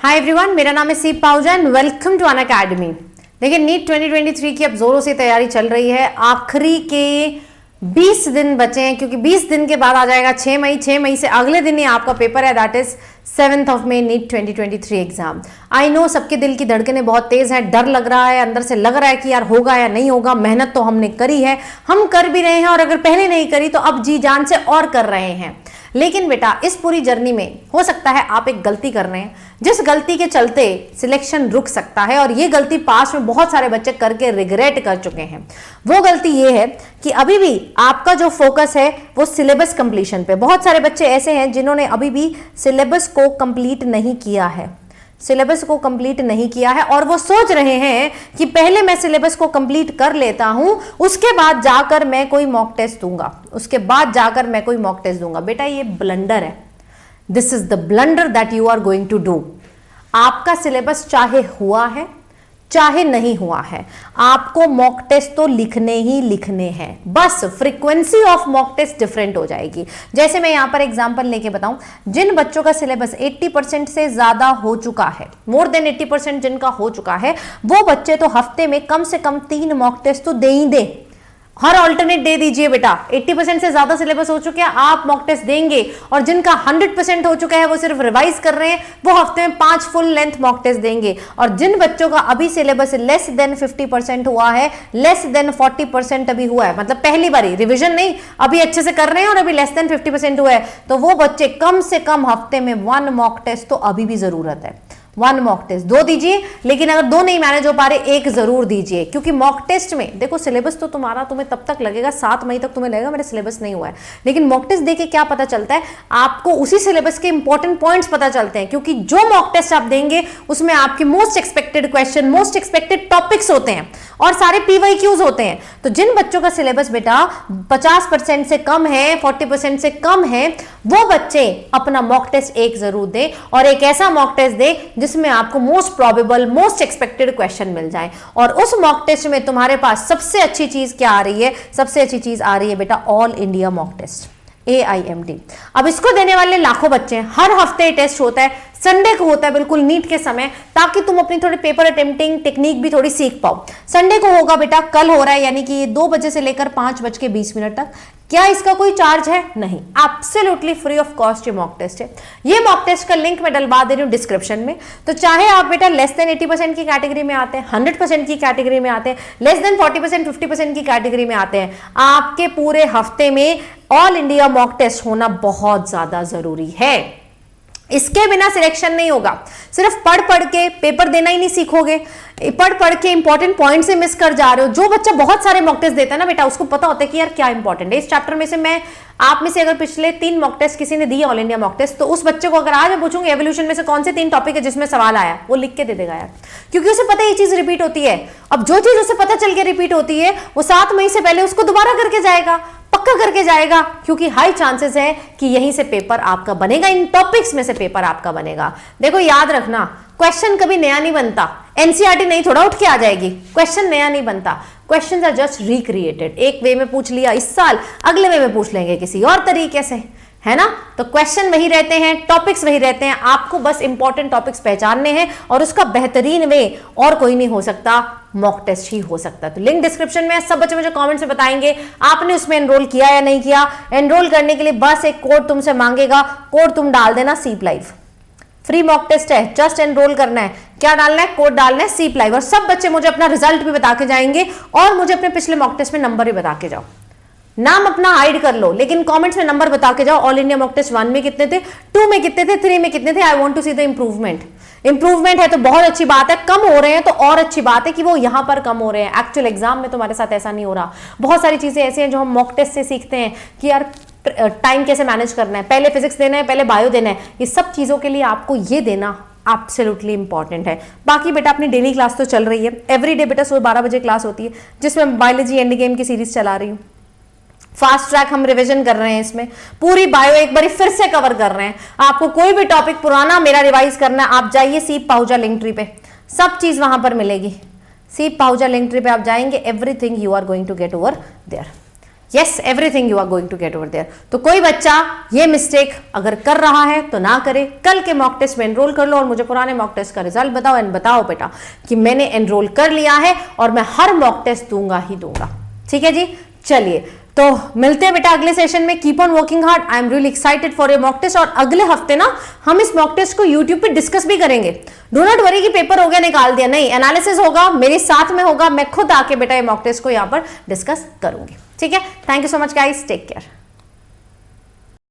Hi everyone, मेरा नाम है Seep Pahuja and welcome to Unacademy. देखिए नीट 2023 की अब जोरों से तैयारी चल रही है। आखिरी के 20 दिन बचे हैं क्योंकि 20 दिन के बाद आ जाएगा 6 मई। 6 मई से अगले दिन ही आपका पेपर है, that is 7th of May NEET 2023 exam. I know सबके दिल की धड़कनें बहुत तेज हैं, डर लग रहा है, अंदर से लग रहा है कि यार होगा या नहीं होगा। मेहनत तो हमने करी है, हम कर भी रहे हैं और अगर पहले नहीं करी तो अब जी जान से और कर रहे हैं। लेकिन बेटा इस पूरी जर्नी में हो सकता है आप एक गलती कर रहे हैं, जिस गलती के चलते सिलेक्शन रुक सकता है और ये गलती पास में बहुत सारे बच्चे करके रिग्रेट कर चुके हैं। वो गलती ये है कि अभी भी आपका जो फोकस है वो सिलेबस कंप्लीशन पे। बहुत सारे बच्चे ऐसे हैं जिन्होंने अभी भी सिलेबस को कंप्लीट नहीं किया है, सिलेबस को कंप्लीट नहीं किया है और वो सोच रहे हैं कि पहले मैं सिलेबस को कंप्लीट कर लेता हूं, उसके बाद जाकर मैं कोई मॉक टेस्ट दूंगा, उसके बाद जाकर मैं कोई मॉक टेस्ट दूंगा। बेटा ये ब्लंडर है, this is the blunder that you are going to do. आपका सिलेबस चाहे हुआ है चाहे नहीं हुआ है, आपको मॉक टेस्ट तो लिखने ही लिखने हैं, बस frequency of mock taste different हो जाएगी। जैसे मैं यहां पर एग्जांपल लेके बताऊं, जिन बच्चों का सिलेबस 80% से ज्यादा हो चुका है, मोर देन 80% जिनका हो चुका है, वो बच्चे तो हफ्ते में कम से कम 3 मॉक टेस्ट तो दे ही दे, हर ऑल्टरनेट दे दीजिए। बेटा 80% से ज्यादा सिलेबस हो चुके हैं, आप मॉक टेस्ट देंगे, और जिनका 100% हो चुका है वो सिर्फ रिवाइज कर रहे हैं, वो हफ्ते में 5 फुल लेंथ मॉक टेस्ट देंगे। और जिन बच्चों का अभी सिलेबस लेस देन 50% हुआ है, लेस देन 40% अभी हुआ है, मतलब पहली बारी रिविजन नहीं, अभी अच्छे से कर रहे हैं और अभी लेस देन 50% हुआ है, तो वो बच्चे कम से कम हफ्ते में 1 मॉक टेस्ट तो अभी भी जरूरत है। 1 मॉक टेस्ट 2 दीजिए, लेकिन अगर 2 नहीं मैनेज हो पा रहे 1 जरूर दीजिए, क्योंकि मॉक टेस्ट में देखो सिलेबस तो तुम्हें तब तक लगेगा, 7 मई तक तुम्हें लगेगा मेरा सिलेबस नहीं हुआ है, लेकिन मॉक टेस्ट देके क्या पता चलता है, आपको उसी सिलेबस के इंपॉर्टेंट पॉइंट्स पता चलते हैं, क्योंकि जो मॉक टेस्ट आप देंगे उसमें आपके most expected question, most expected topics होते हैं और सारे PYQs होते हैं। तो जिन बच्चों का सिलेबस बेटा 50% से कम है, 40% से कम है, वो बच्चे अपना मॉक टेस्ट 1 जरूर दें, और एक ऐसा मॉक टेस्ट दे जिसमें आपको most probable, most expected question मिल जाए। और उस मॉक टेस्ट में तुम्हारे पास सबसे अच्छी चीज क्या आ रही है? सबसे अच्छी चीज आ रही है बेटा all India mock test, AIMT। अब इसको देने वाले लाखों बच्चे हैं, हर हफ्ते टेस्ट होता है, संडे को होता है बिल्कुल नीट के समय, ताकि तुम अपनी थोड़ी पेपर अटेम्प्टिंग टेक्निक भी थोड़ी सीख पाओ। संडे को होगा बेटा, कल हो रहा है, यानी कि 2 बजे से लेकर 5:20 तक। क्या इसका कोई चार्ज है? नहीं, एब्सोल्युटली फ्री ऑफ कॉस्ट ये मॉक टेस्ट है। ये मॉक टेस्ट का लिंक मैं डलवा दे रही हूँ डिस्क्रिप्शन में। तो चाहे आप बेटा लेस देन 80% की कैटेगरी में आते हैं, 100% की कैटेगरी में आते हैं, लेस देन 40%, 50% की कैटेगरी में आते हैं, आपके पूरे हफ्ते में ऑल इंडिया मॉक टेस्ट होना बहुत ज्यादा जरूरी है। इसके बिना सिलेक्शन नहीं होगा। सिर्फ पढ़ पढ़ के पेपर देना ही नहीं सीखोगे, पढ़ पढ़ के इंपॉर्टेंट पॉइंट से मिस कर जा रहे हो। जो बच्चा बहुत सारे मॉक टेस्ट देता है ना बेटा, उसको पता होता है कि यार क्या इंपॉर्टेंट है इस चैप्टर में से। मैं आप में से अगर पिछले 3 मॉक टेस्ट किसी ने दिए ऑल इंडिया मॉक टेस्ट, तो उस बच्चे को अगर आज मैं पूछूंगी एवोल्यूशन में से कौन से 3 टॉपिक है जिसमें सवाल आया, वो लिख के दे देगा यार, क्योंकि उसे पता है ये चीज रिपीट होती है। अब जो चीज उसे पता चल के रिपीट होती है, वो 7 मई से पहले उसको दोबारा करके जाएगा, पक्का करके जाएगा, क्योंकि हाई चांसेस है कि यहीं से पेपर आपका बनेगा, इन टॉपिक्स में से पेपर आपका बनेगा। देखो याद रखना, क्वेश्चन कभी नया नहीं बनता, NCERT नहीं थोड़ा उठ के आ जाएगी, क्वेश्चन नया नहीं बनता, क्वेश्चंस आर जस्ट रिक्रिएटेड। एक वे में पूछ लिया इस साल, अगले वे में पूछ लेंगे किसी और तरीके से, है ना। तो क्वेश्चन वही रहते हैं, टॉपिक्स वही रहते हैं, आपको बस इंपॉर्टेंट टॉपिक्स पहचानने हैं, और उसका बेहतरीन वे और कोई नहीं हो सकता, मॉक टेस्ट ही हो सकता है। तो लिंक डिस्क्रिप्शन में, सब बच्चे मुझे कमेंट्स में बताएंगे आपने उसमें एनरोल किया या नहीं किया। एनरोल करने के लिए बस एक कोड तुमसे मांगेगा, कोड तुम डाल देना सीप लाइव। फ्री मॉक टेस्ट है, जस्ट एनरोल करना है। क्या डालना है? कोड डालना है सीप लाइव। और सब बच्चे मुझे अपना रिजल्ट भी बता के जाएंगे, और मुझे अपने पिछले मॉक टेस्ट में नंबर भी बता के जाओ। नाम अपना हाइड कर लो, लेकिन कमेंट्स में नंबर बता के जाओ। ऑल इंडिया मॉक टेस्ट 1 में कितने थे, 2 में कितने थे, 3 में कितने थे। I want to see the improvement. Improvement है तो बहुत अच्छी बात है, कम हो रहे हैं तो और अच्छी बात है कि वो यहां पर कम हो रहे हैं। एक्चुअल एग्जाम में तुम्हारे साथ ऐसा नहीं हो रहा। बहुत सारी चीजें ऐसी हैं जो हम मॉक टेस्ट से सीखते हैं कि यार टाइम कैसे मैनेज करना है, पहले फिजिक्स देना है, पहले बायो देना है, ये सब चीजों के लिए आपको ये देना एब्सोल्युटली इंपॉर्टेंट है। बाकी बेटा अपनी डेली क्लास तो चल रही है, एवरीडे बेटा सुबह 12 बजे क्लास होती है, जिसमें बायोलॉजी एंड गेम की सीरीज चला रही हूँ। फास्ट ट्रैक हम रिवीजन कर रहे हैं, इसमें पूरी बायो एक बार फिर से कवर कर रहे हैं। आपको कोई भी टॉपिक पुराना मेरा रिवाइज करना है, आप जाइए सीप पाहुजा लिंक ट्री पे, सब चीज वहां पर मिलेगी। सीप पाहुजा लिंक ट्री पे आप जाएंगे, everything you are going to get over there. Yes, everything you are going to get over there. तो कोई बच्चा ये मिस्टेक अगर कर रहा है तो ना करे, कल के मॉक टेस्ट में एनरोल कर लो और मुझे पुराने मॉक टेस्ट का रिजल्ट बताओ एंड बताओ बेटा कि मैंने एनरोल कर लिया है और मैं हर मॉक टेस्ट दूंगा ही दूंगा। ठीक है जी, चलिए तो मिलते हैं बेटा अगले सेशन में। Keep on working hard, I am really excited for your mock test. और अगले हफ्ते ना हम इस मॉक टेस्ट को यूट्यूब पे डिस्कस भी करेंगे। डो नॉट वरी कि पेपर हो गया निकाल दिया, नहीं, एनालिसिस होगा, मेरे साथ में होगा, मैं खुद आके बेटा ये मॉक टेस्ट को यहाँ पर डिस्कस करूंगी। ठीक है, thank you so much guys, take care.